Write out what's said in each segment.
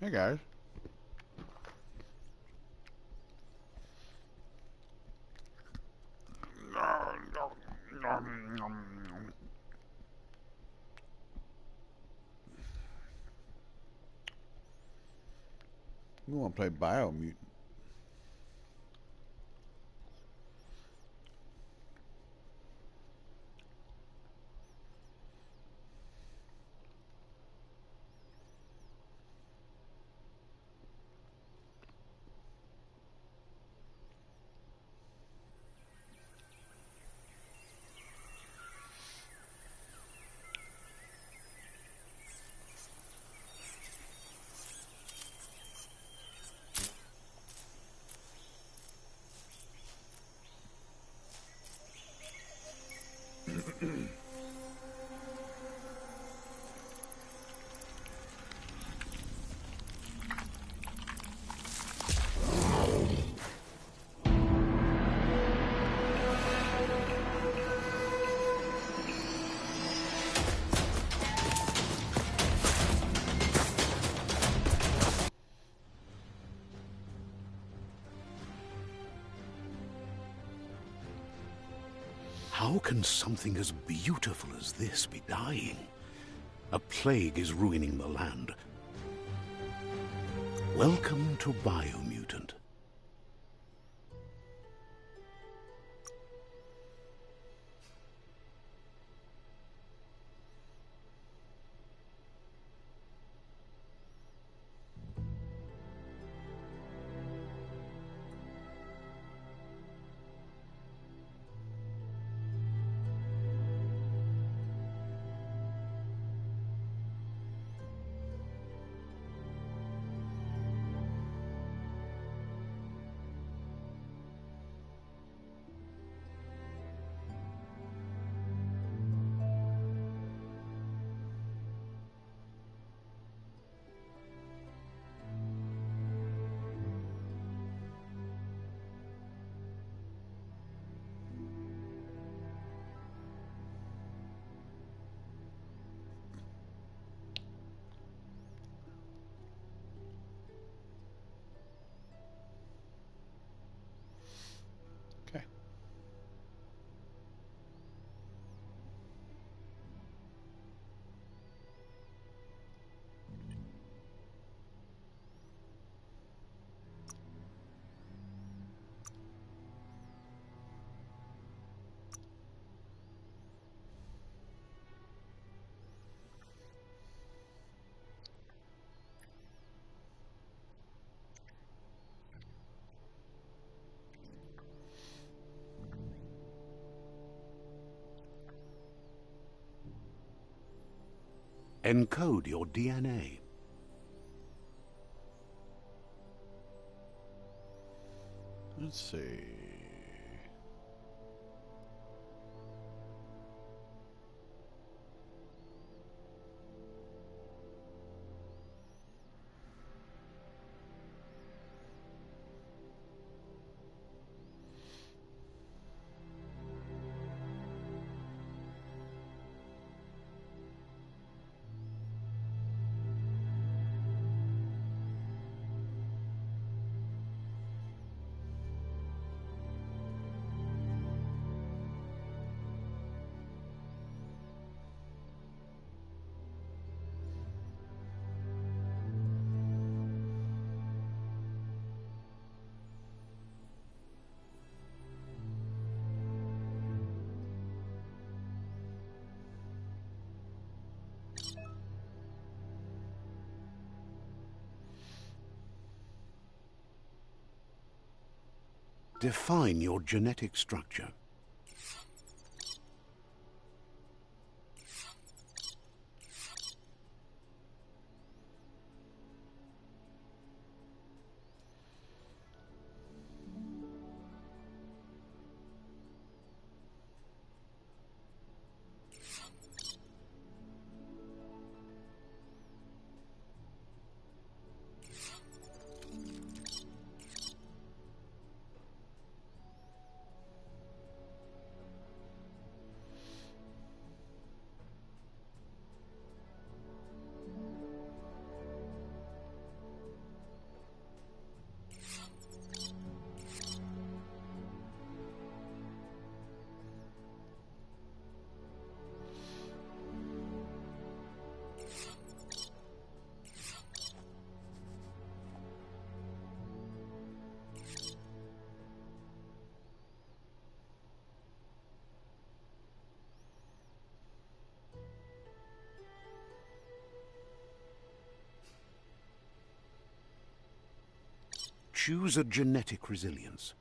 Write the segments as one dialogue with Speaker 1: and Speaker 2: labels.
Speaker 1: Hey guys. We want to play Biomutant.
Speaker 2: How can something as beautiful as this be dying? A plague is ruining the land. Welcome to Biomutant. Okay. Encode your DNA.
Speaker 1: Let's see.
Speaker 2: Define your genetic structure. Choose a genetic resilience.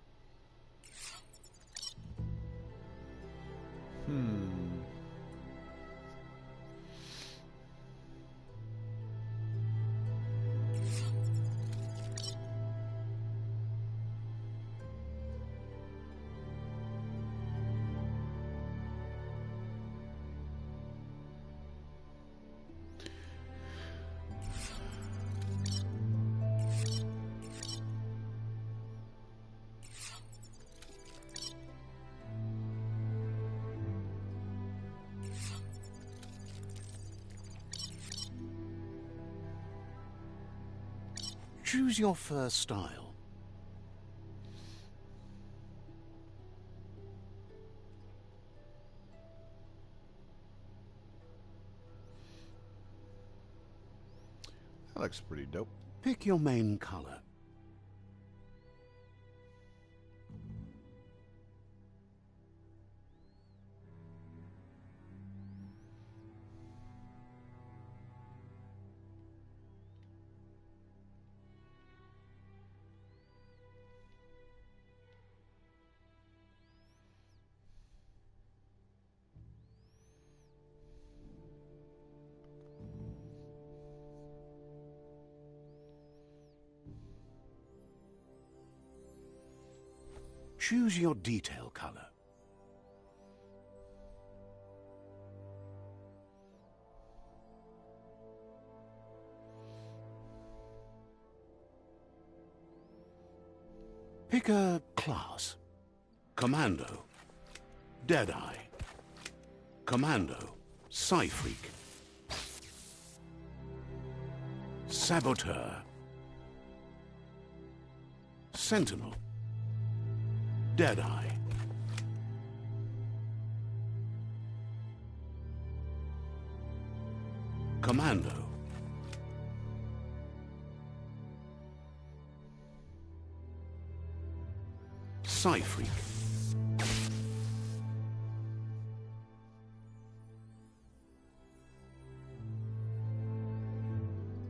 Speaker 2: Choose your first style.
Speaker 1: That looks pretty dope.
Speaker 2: Pick your main color. Choose your detail color. Pick a class. Commando, Deadeye. Commando, Psy-Freak. Saboteur. Sentinel. Deadeye. Commando. Psy-Freak.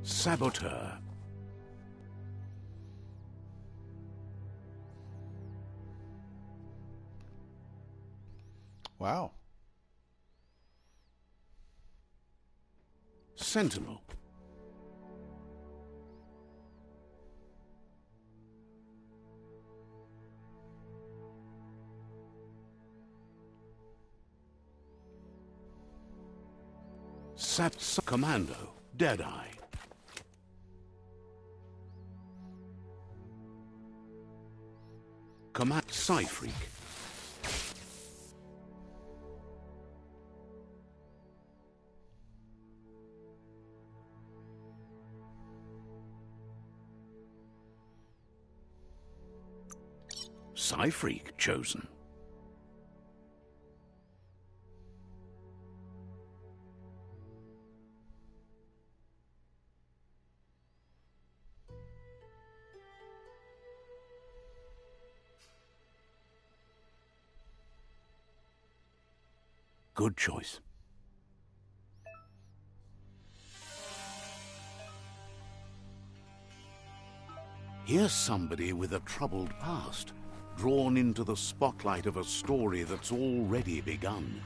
Speaker 2: Saboteur.
Speaker 1: Wow.
Speaker 2: Sentinel. Commando, Deadeye. Command Psy-Freak. Psy-Freak chosen. Good choice. Here's somebody with a troubled past, drawn into the spotlight of a story that's already begun.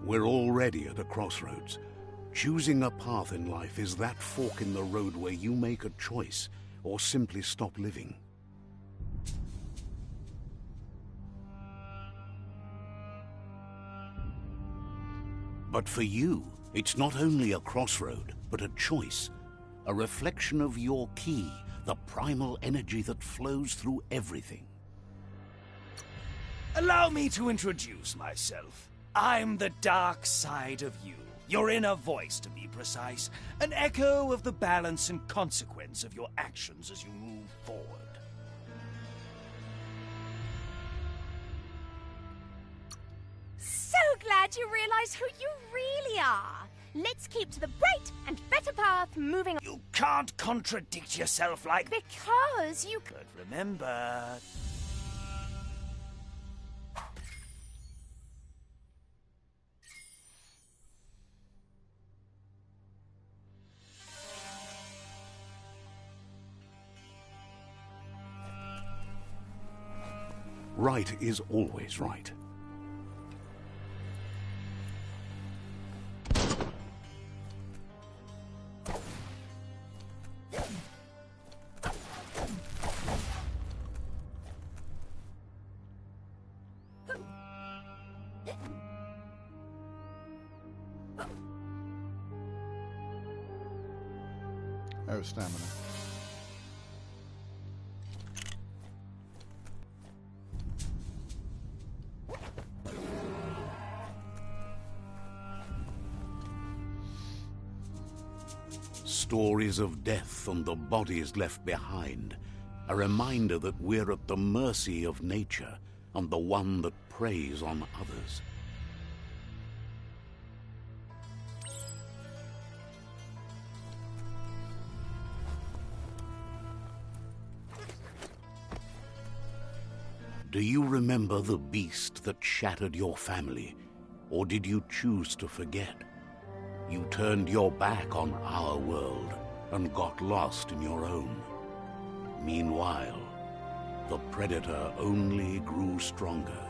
Speaker 2: We're already at a crossroads. Choosing a path in life is that fork in the road where you make a choice or simply stop living. But for you, it's not only a crossroad, but a choice. A reflection of your key, the primal energy that flows through everything.
Speaker 3: Allow me to introduce myself. I'm the dark side of you. Your inner voice, to be precise. An echo of the balance and consequence of your actions as you move forward.
Speaker 4: So glad you realize who you really are. Let's keep to the bright and better path moving on.
Speaker 3: You can't contradict yourself like that.
Speaker 4: Because you...
Speaker 3: But remember...
Speaker 2: Right is always right.
Speaker 1: Oh, stamina.
Speaker 2: Stories of death and the bodies left behind, a reminder that we're at the mercy of nature and the one that preys on others. Do you remember the beast that shattered your family, or did you choose to forget? You turned your back on our world and got lost in your own. Meanwhile, the predator only grew stronger.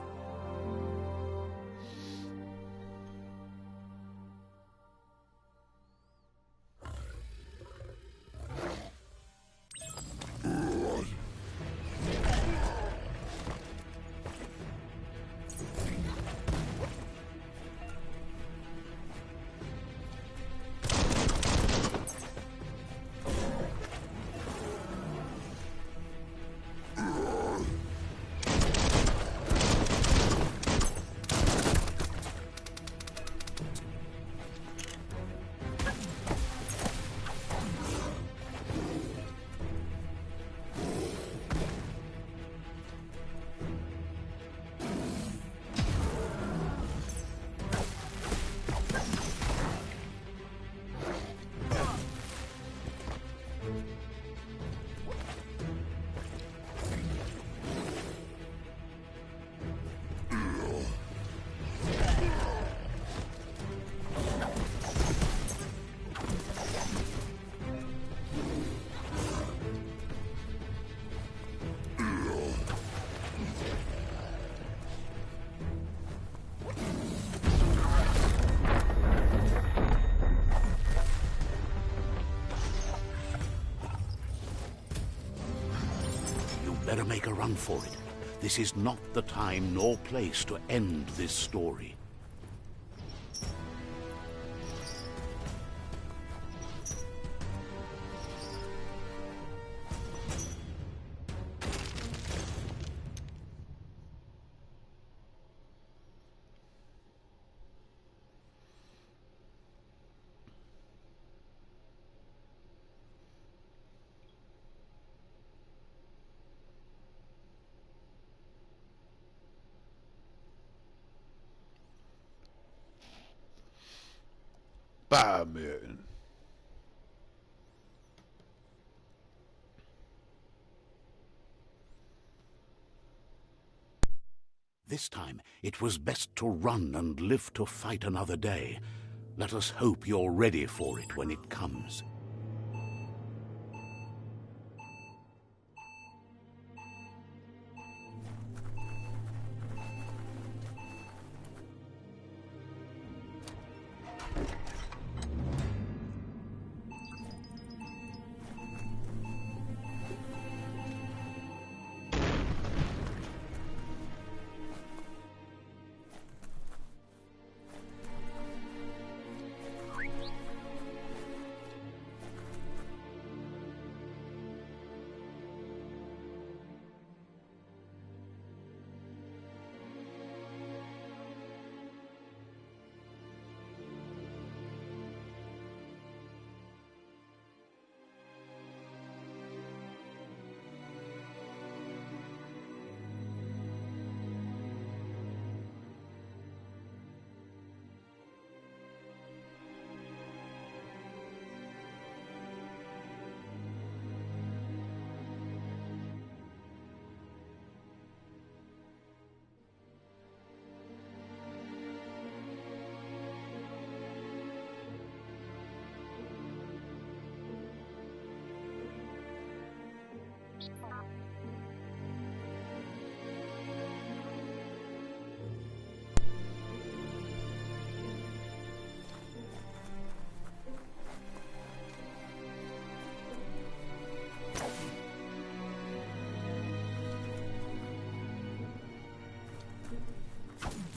Speaker 2: Better make a run for it. This is not the time nor place to end this story.
Speaker 1: Biomutant.
Speaker 2: This time, it was best to run and live to fight another day. Let us hope you're ready for it when it comes.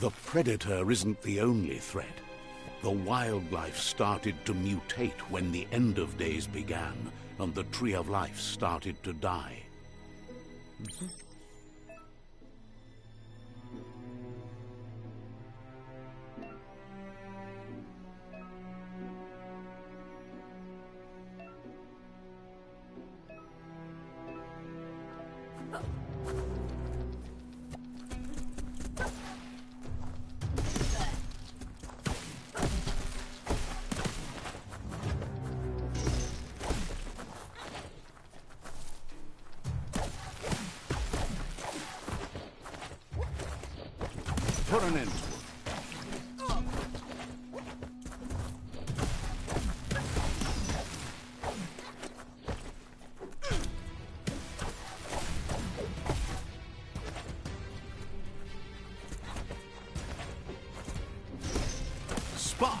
Speaker 2: The predator isn't the only threat. The wildlife started to mutate when the end of days began, and the Tree of Life started to die. Put an end to it. Spot!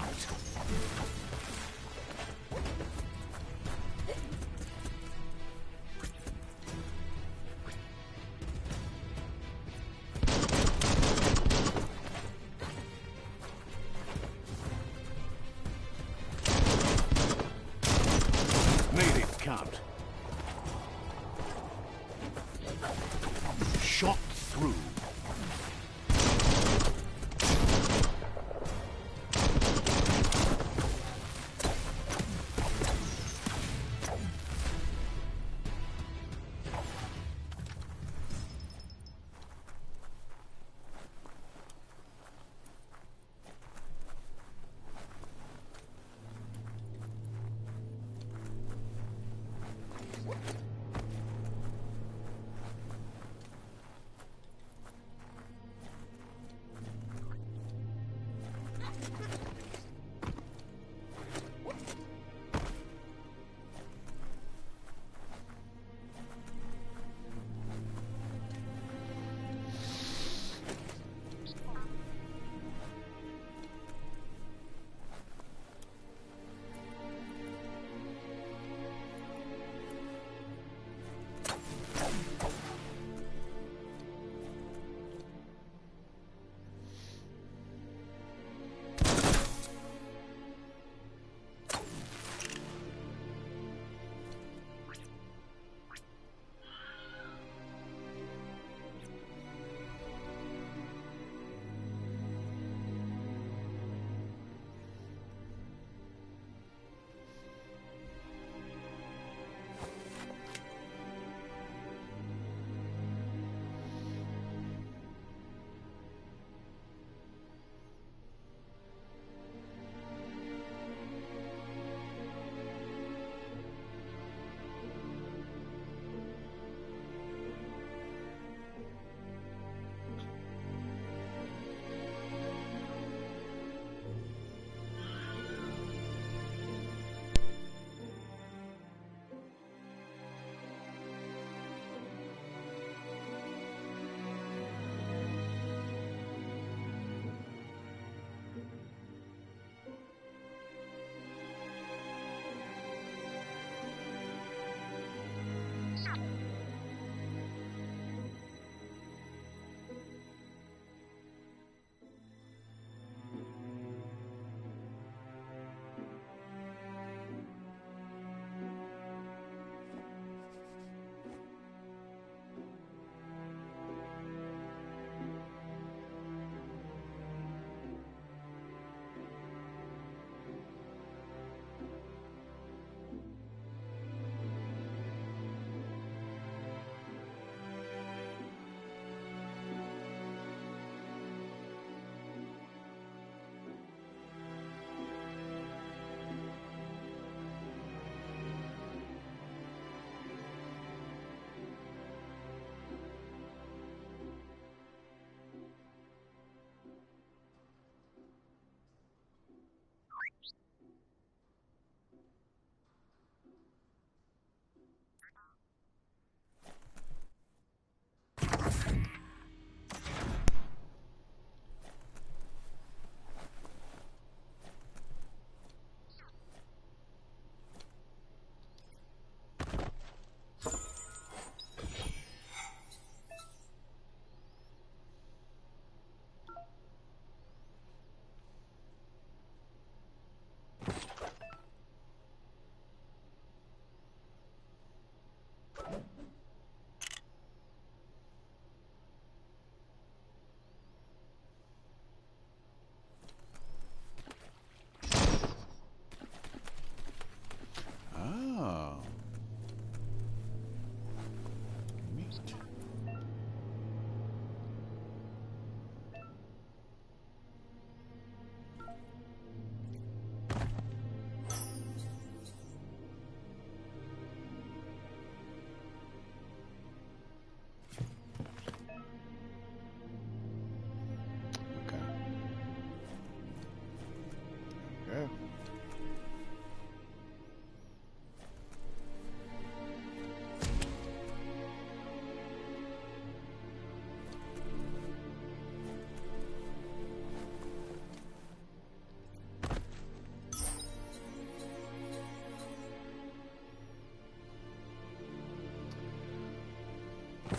Speaker 2: Made it count. Shot through.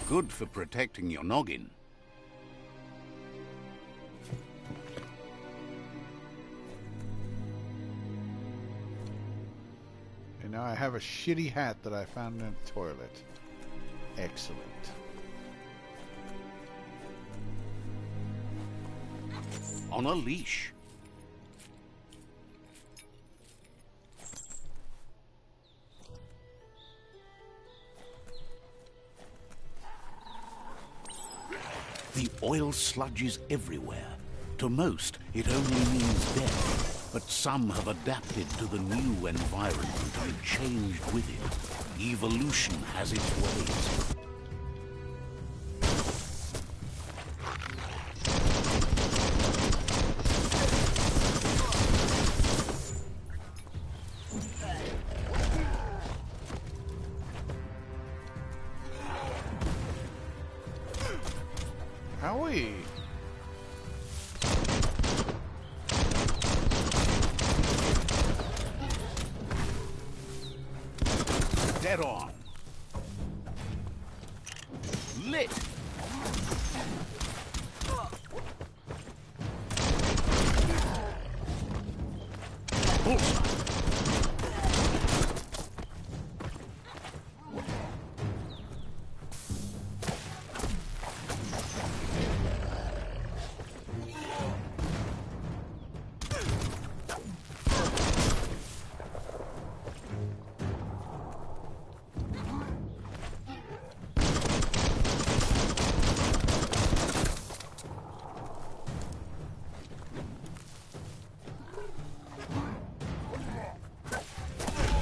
Speaker 2: Good for protecting your noggin.
Speaker 1: And now I have a shitty hat that I found in the toilet. Excellent.
Speaker 2: On a leash. The oil sludges everywhere. To most, it only means death. But some have adapted to the new environment and changed with it. Evolution has its ways.
Speaker 1: Howie!
Speaker 2: Dead on. Lit. Bullseye.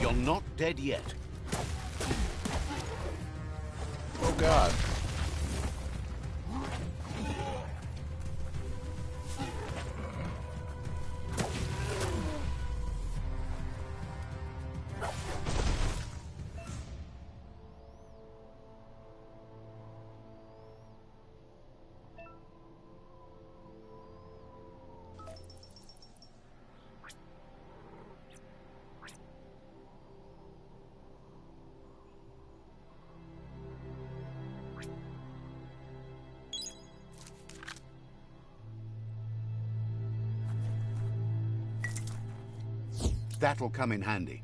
Speaker 2: You're not dead yet.
Speaker 1: Oh God.
Speaker 2: That'll come in handy.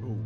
Speaker 1: Ooh.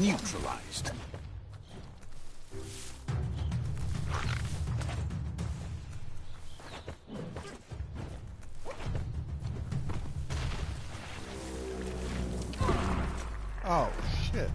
Speaker 2: Neutralized.
Speaker 1: Oh shit.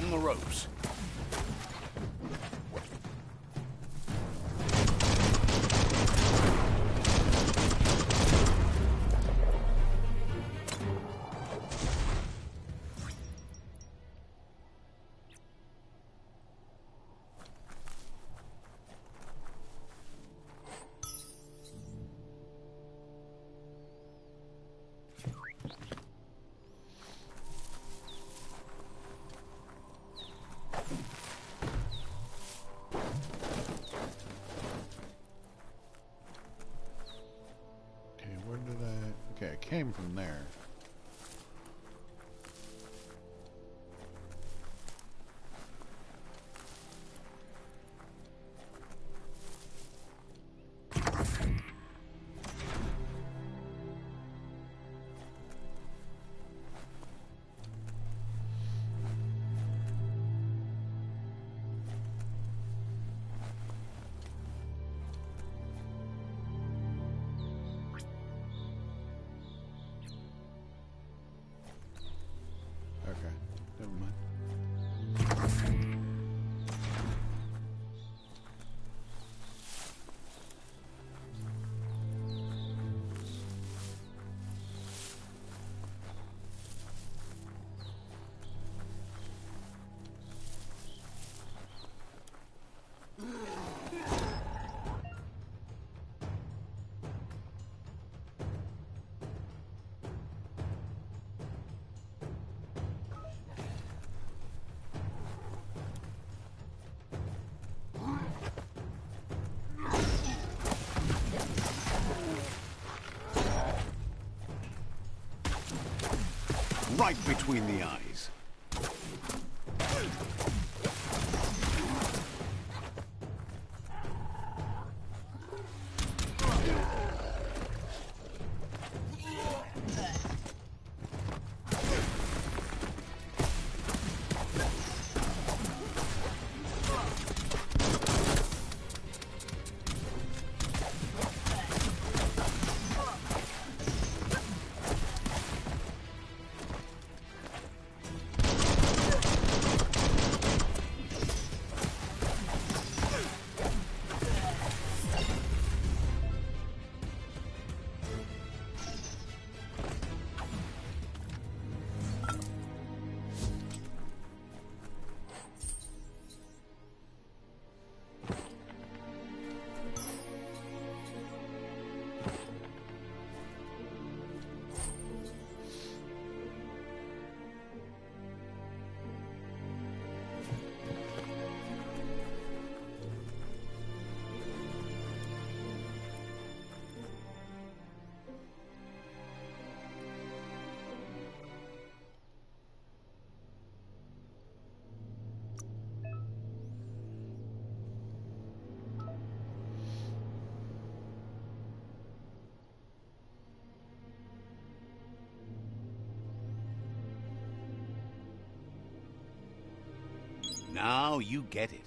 Speaker 2: on the ropes.
Speaker 1: Okay, I came from there. Okay, never mind.
Speaker 2: Right between the eyes. Now you get it.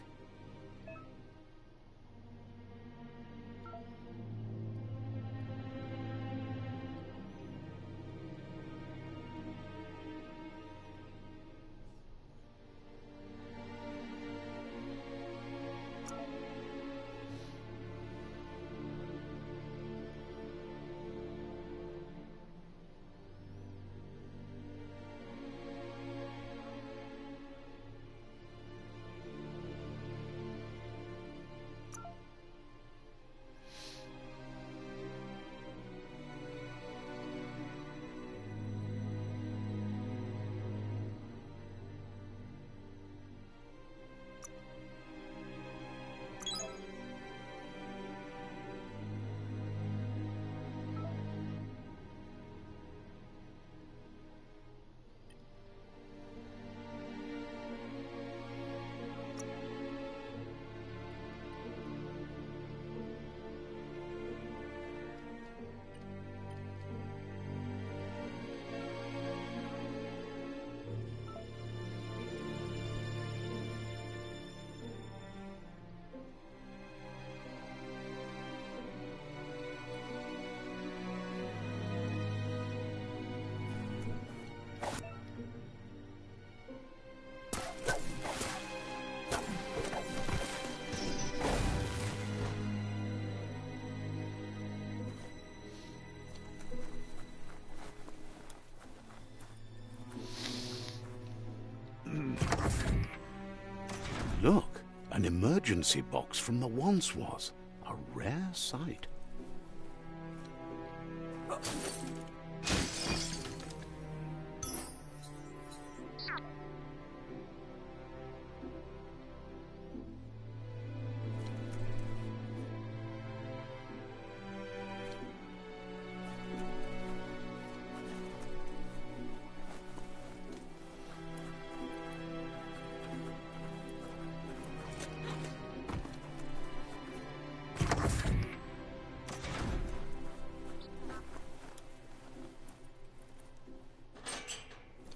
Speaker 2: Look, an emergency box from the once was. A rare sight.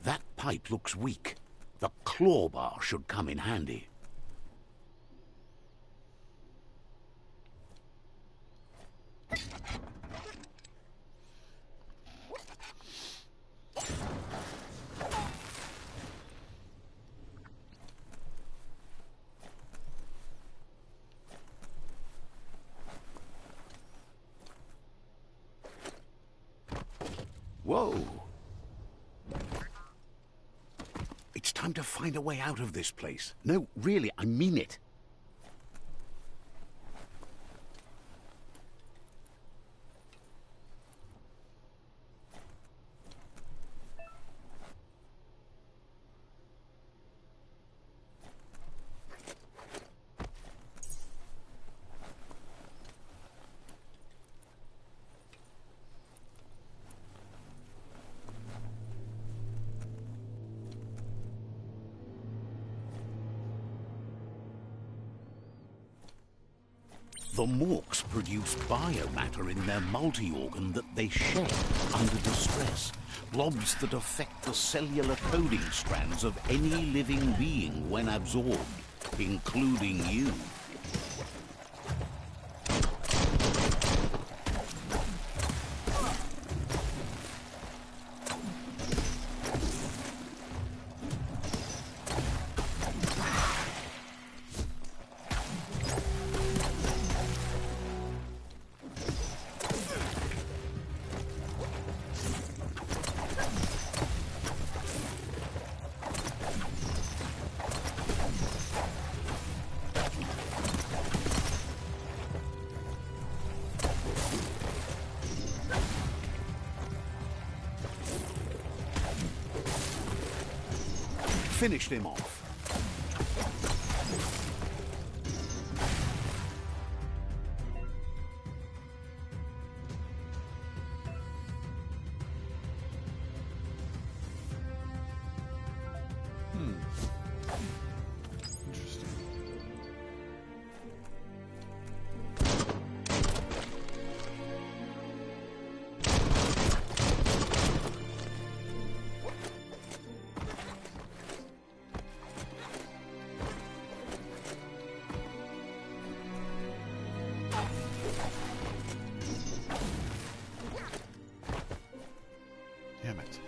Speaker 2: That pipe looks weak. The claw bar should come in handy. Whoa! It's time to find a way out of this place. No, really, I mean it. The Morks produce biomatter in their multi-organ that they shed under distress. Blobs that affect the cellular coding strands of any living being when absorbed, including you. Finished him off.
Speaker 1: Interesting. Damn it.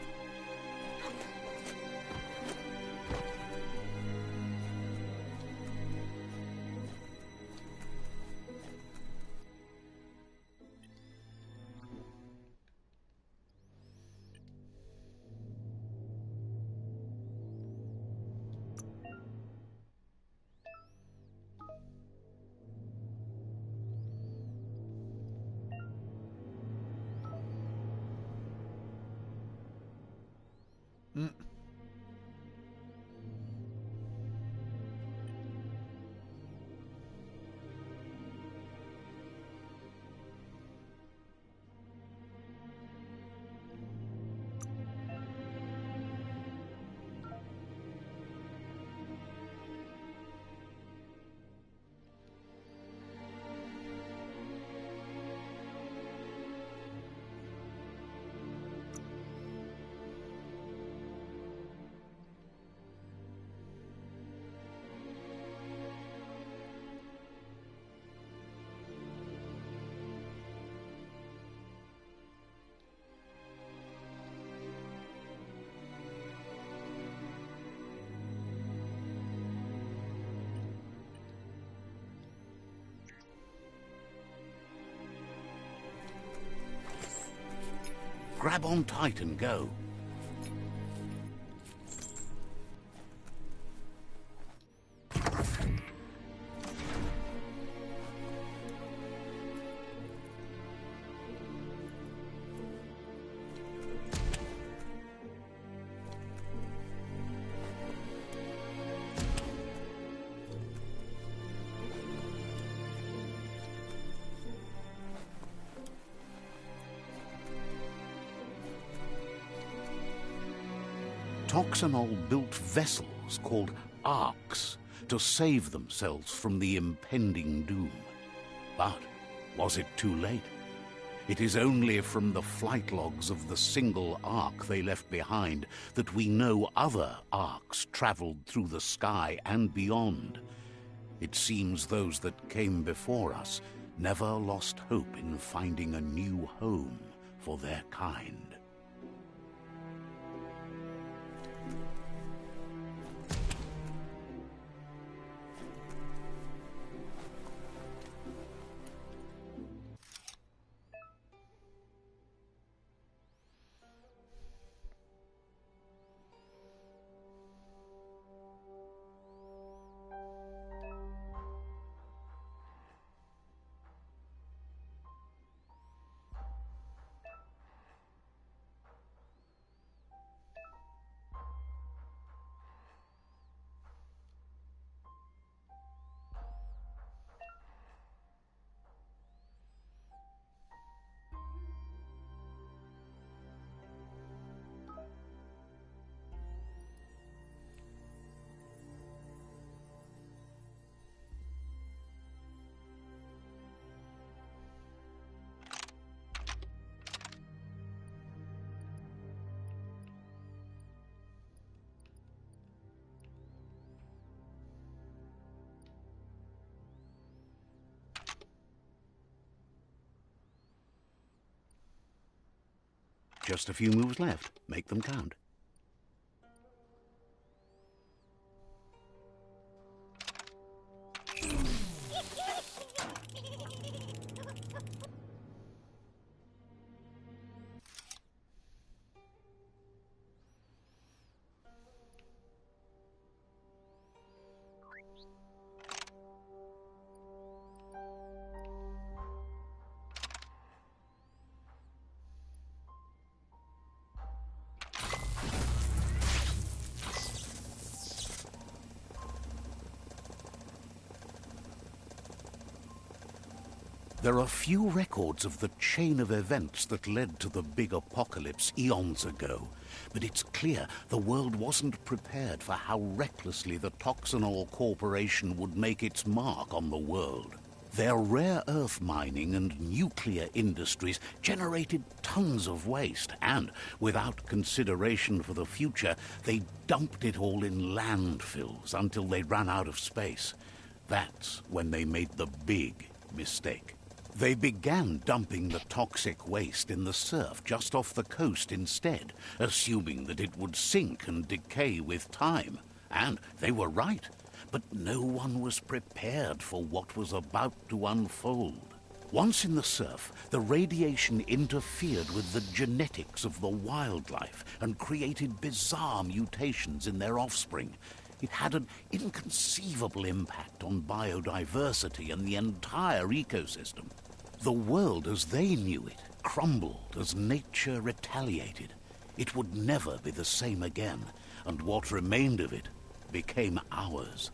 Speaker 2: Grab on tight and go. Toxanol built vessels called arks to save themselves from the impending doom. But was it too late? It is only from the flight logs of the single ark they left behind that we know other arks traveled through the sky and beyond. It seems those that came before us never lost hope in finding a new home for their kind. Just a few moves left. Make them count. There are few records of the chain of events that led to the big apocalypse eons ago, but it's clear the world wasn't prepared for how recklessly the Toxanol Corporation would make its mark on the world. Their rare earth mining and nuclear industries generated tons of waste, and, without consideration for the future, they dumped it all in landfills until they ran out of space. That's when they made the big mistake. They began dumping the toxic waste in the surf just off the coast instead, assuming that it would sink and decay with time. And they were right. But no one was prepared for what was about to unfold. Once in the surf, the radiation interfered with the genetics of the wildlife and created bizarre mutations in their offspring. It had an inconceivable impact on biodiversity and the entire ecosystem. The world as they knew it crumbled as nature retaliated. It would never be the same again, and what remained of it became ours.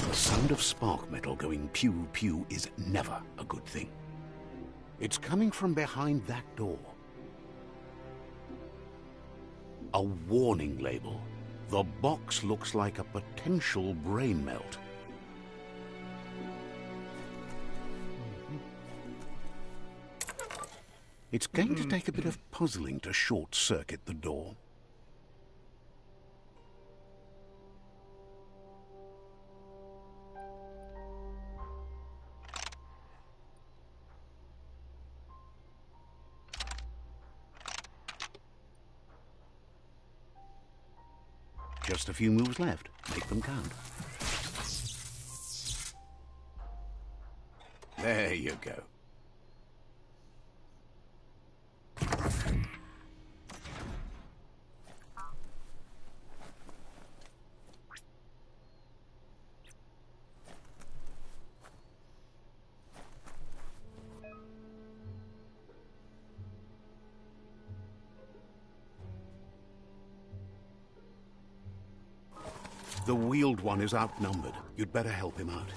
Speaker 2: The sound of spark metal going pew-pew is never a good thing. It's coming from behind that door. A warning label. The box looks like a potential brain melt. It's going to take a bit of puzzling to short-circuit the door. Just a few moves left. Make them count. There you go. The Wheeled One is outnumbered. You'd better help him out.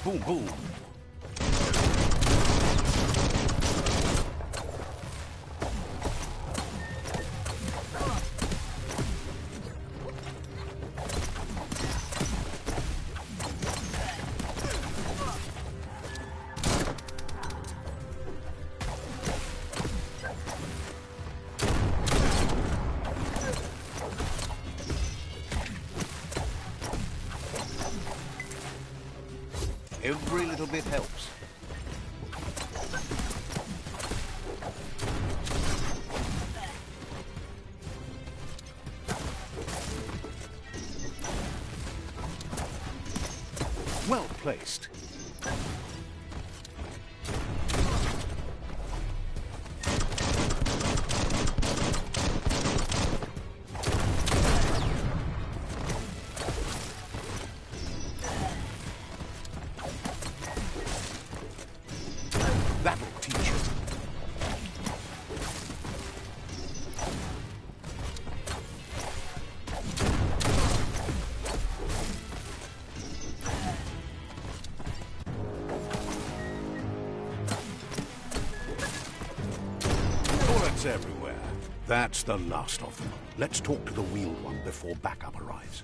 Speaker 2: Boom, boom. Every little bit helps. Well placed. That'll teach you. Bullets everywhere. That's the last of them. Let's talk to the Wheeled One before backup arrives.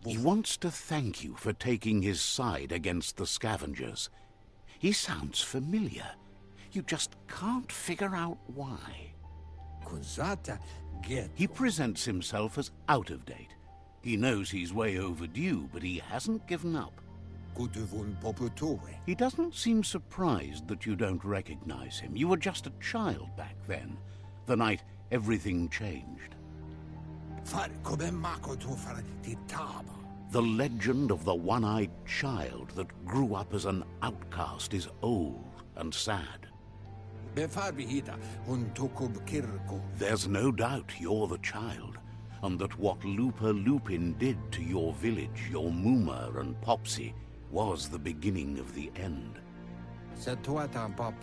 Speaker 2: He wants to thank you for taking his side against the scavengers. He sounds familiar. You just can't figure out why. He presents himself as out of date. He knows he's way overdue, but he hasn't given up. He doesn't seem surprised that you don't recognize him. You were just a child back then, the night everything changed. The legend of the one-eyed child that grew up as an outcast is old and sad. There's no doubt you're the child, and that what Looper Lupin did to your village, your Mooma and Popsy, was the beginning of the end.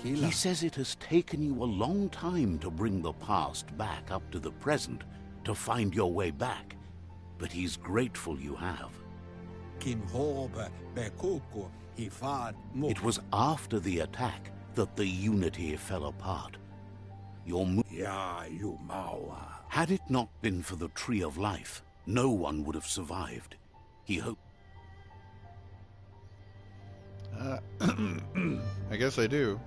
Speaker 2: He says it has taken you a long time to bring the past back up to the present, to find your way back, but he's grateful you have. It was after the attack that the Unity fell apart. Had it not been for the Tree of Life, no one would have survived. He hoped...
Speaker 1: I guess I do.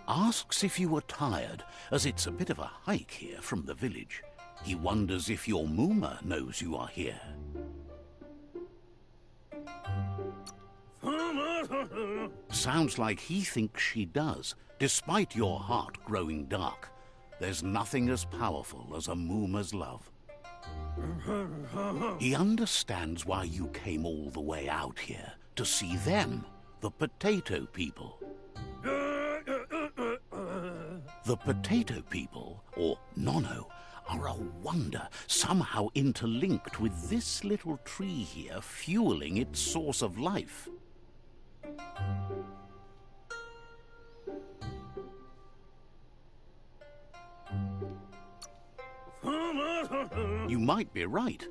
Speaker 2: Asks if you were tired, as it's a bit of a hike here from the village. He wonders if your Mooma knows you are here. Sounds like he thinks she does, despite your heart growing dark. There's nothing as powerful as a Mooma's love. He understands why you came all the way out here, to see them, the potato people. The potato people, or Nono, are a wonder, somehow interlinked with this little tree here fueling its source of life. You might be right.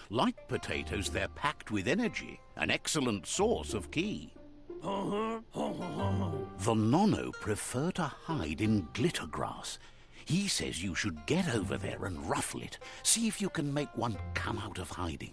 Speaker 2: Like potatoes, they're packed with energy, an excellent source of ki. The Nono prefer to hide in glitter grass. He says you should get over there and ruffle it. See if you can make one come out of hiding.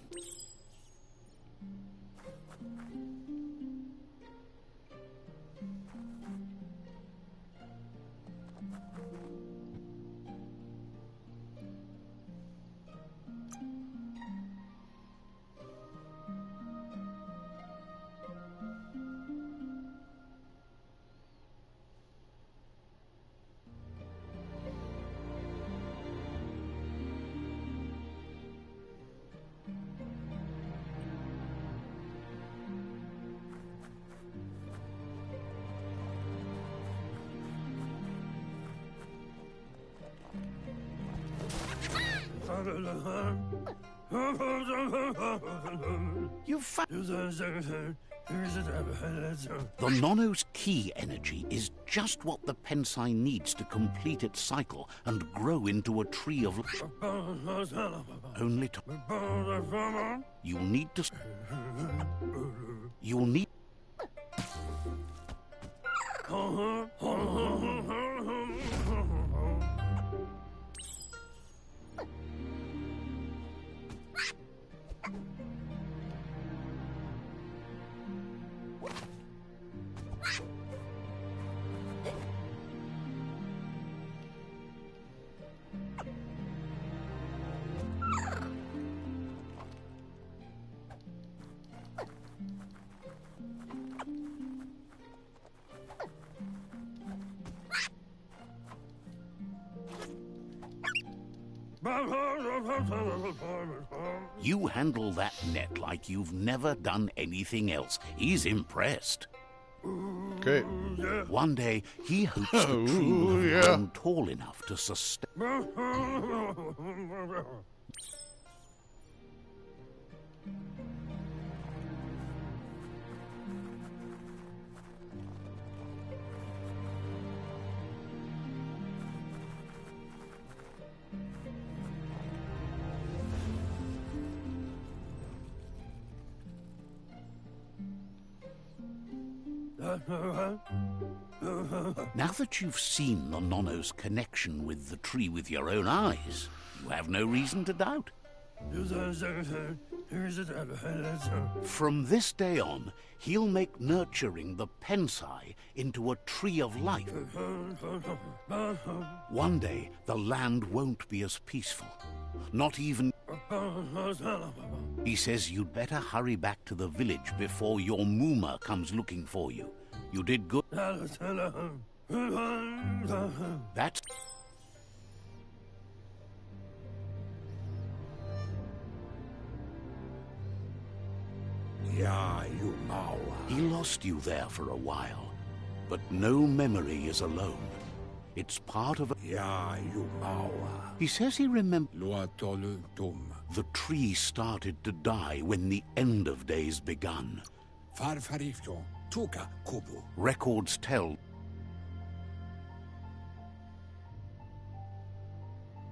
Speaker 2: You The Nono's ki energy is just what the Pensai needs to complete its cycle and grow into a tree of... Only to... You'll need to... You'll need... You handle that net like you've never done anything else. He's impressed.
Speaker 1: Okay.
Speaker 2: One day, he hopes the tree will have grown tall enough to sustain... Now that you've seen the Nono's connection with the tree with your own eyes, you have no reason to doubt. From this day on, he'll make nurturing the Pensai into a tree of life. One day, the land won't be as peaceful. Not even... He says you'd better hurry back to the village before your Mooma comes looking for you. You did good. That's... He lost you there for a while, but no memory is alone. It's part of a... He says he remembers... The tree started to die when the end of days begun. Records tell...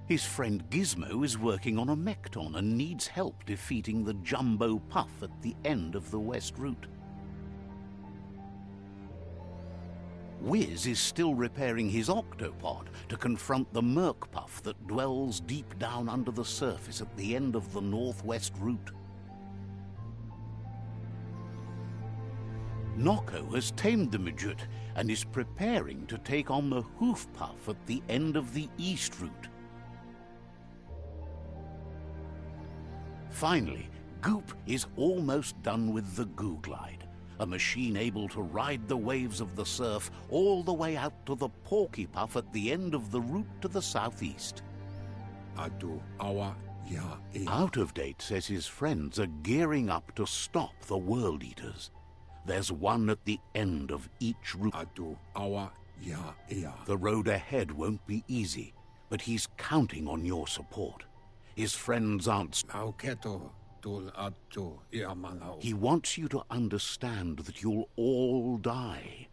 Speaker 2: His friend Gizmo is working on a Mekton and needs help defeating the Jumbo Puff at the end of the West Route. Wiz is still repairing his Octopod to confront the Merc Puff that dwells deep down under the surface at the end of the Northwest Route. Noko has tamed the Midget and is preparing to take on the Hoof Puff at the end of the East Route. Finally, Goop is almost done with the Goo Glide, a machine able to ride the waves of the surf all the way out to the Porky Puff at the end of the route to the southeast. Out of Date says his friends are gearing up to stop the World Eaters. There's one at the end of each route. The road ahead won't be easy, but he's counting on your support. His friends aren't... He wants you to understand that you'll all die.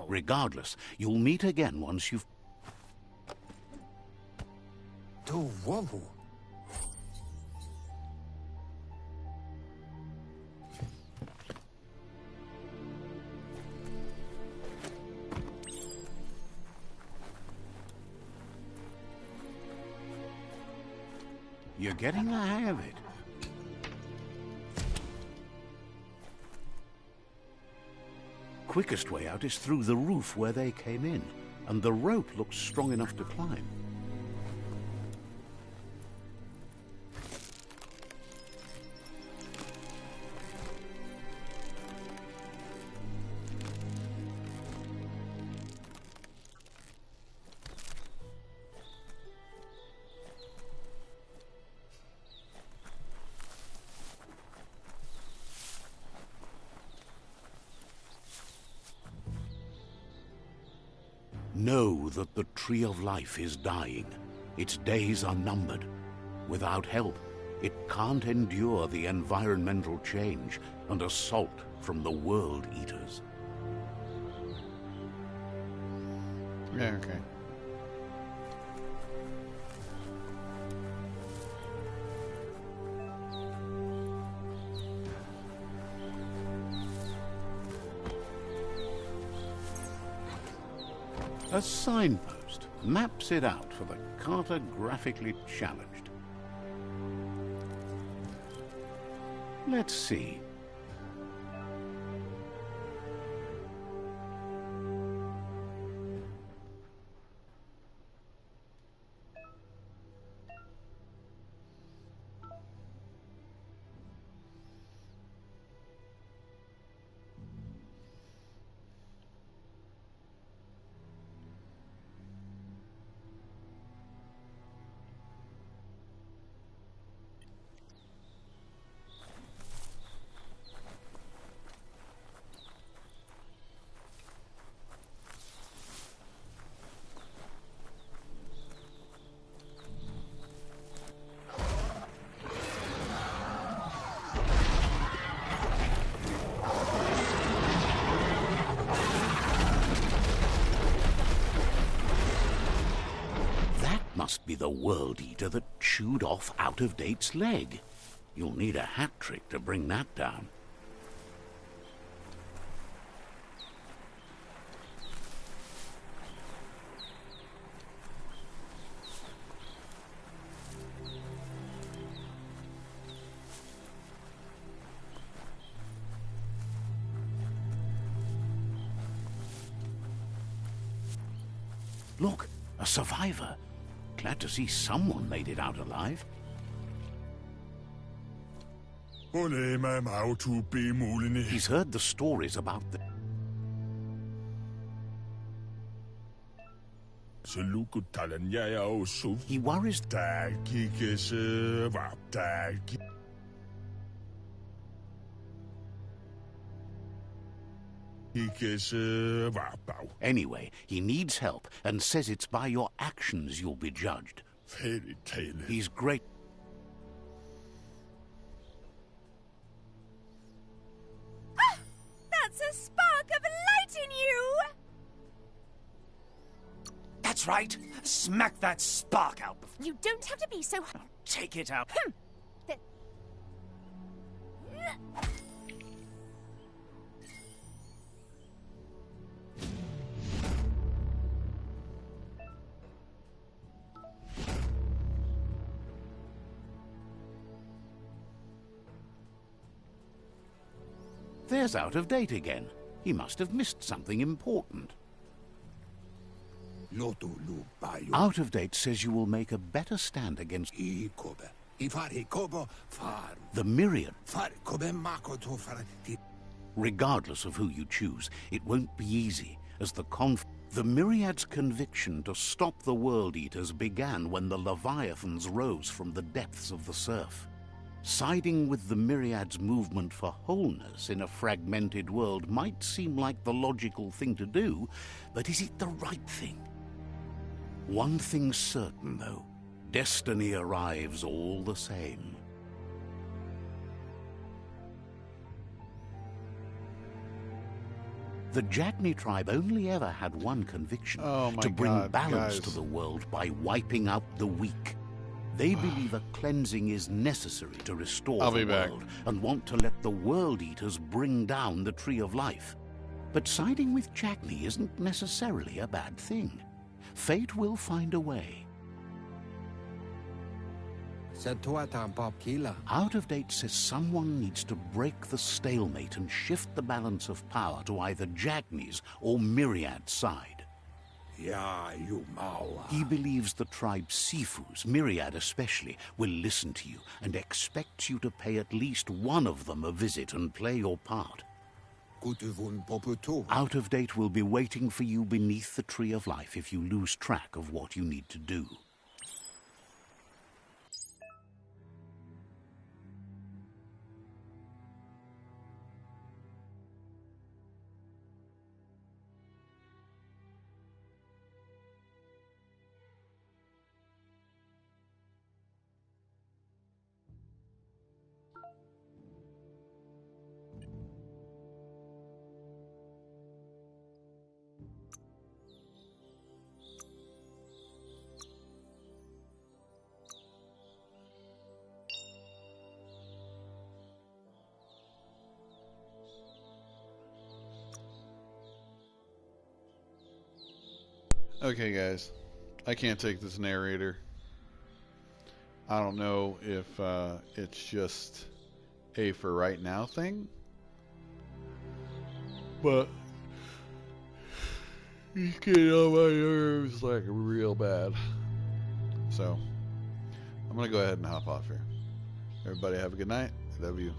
Speaker 2: Regardless, you'll meet again once you've... You're getting the hang of it. Quickest way out is through the roof where they came in, and the rope looks strong enough to climb. Know that the Tree of Life is dying. Its days are numbered. Without help, it can't endure the environmental change and assault from the World Eaters.
Speaker 1: Yeah, okay.
Speaker 2: A signpost maps it out for the cartographically challenged. Let's see. Must be the World Eater that chewed off Out of Date's leg. You'll need a hat trick to bring that down. Look, a survivor. Glad to see someone made it out alive. He's heard the stories about the... He worries... Anyway, he needs help and says it's by your actions you'll be judged. He's great.
Speaker 4: Ah, that's a spark of light in you!
Speaker 3: That's right. Smack that spark out.
Speaker 4: You don't have to be so...
Speaker 3: Take it out.
Speaker 2: There's Out of Date again. He must have missed something important. Out of Date says you will make a better stand against the myriad. Regardless of who you choose, it won't be easy, as the The Myriad's conviction to stop the World Eaters began when the Leviathans rose from the depths of the surf. Siding with the Myriad's movement for wholeness in a fragmented world might seem like the logical thing to do, but is it the right thing? One thing's certain, though. Destiny arrives all the same. The Jagni tribe only ever had one conviction,
Speaker 1: Oh my
Speaker 2: to bring
Speaker 1: God,
Speaker 2: balance
Speaker 1: guys.
Speaker 2: to the world by wiping out the weak. They believe a cleansing is necessary to restore
Speaker 1: I'll
Speaker 2: the
Speaker 1: be back.
Speaker 2: world, and want to let the World Eaters bring down the Tree of Life. But siding with Jagni isn't necessarily a bad thing. Fate will find a way. Out of Date says someone needs to break the stalemate and shift the balance of power to either Jagni's or Myriad's side. He believes the tribe's Sifus, Myriad especially, will listen to you and expects you to pay at least one of them a visit and play your part. Out of Date will be waiting for you beneath the Tree of Life if you lose track of what you need to do.
Speaker 1: Okay, guys. I can't take this narrator. I don't know if it's just a for right now thing, but he's getting on my nerves like real bad. So I'm gonna go ahead and hop off here. Everybody have a good night. Love you.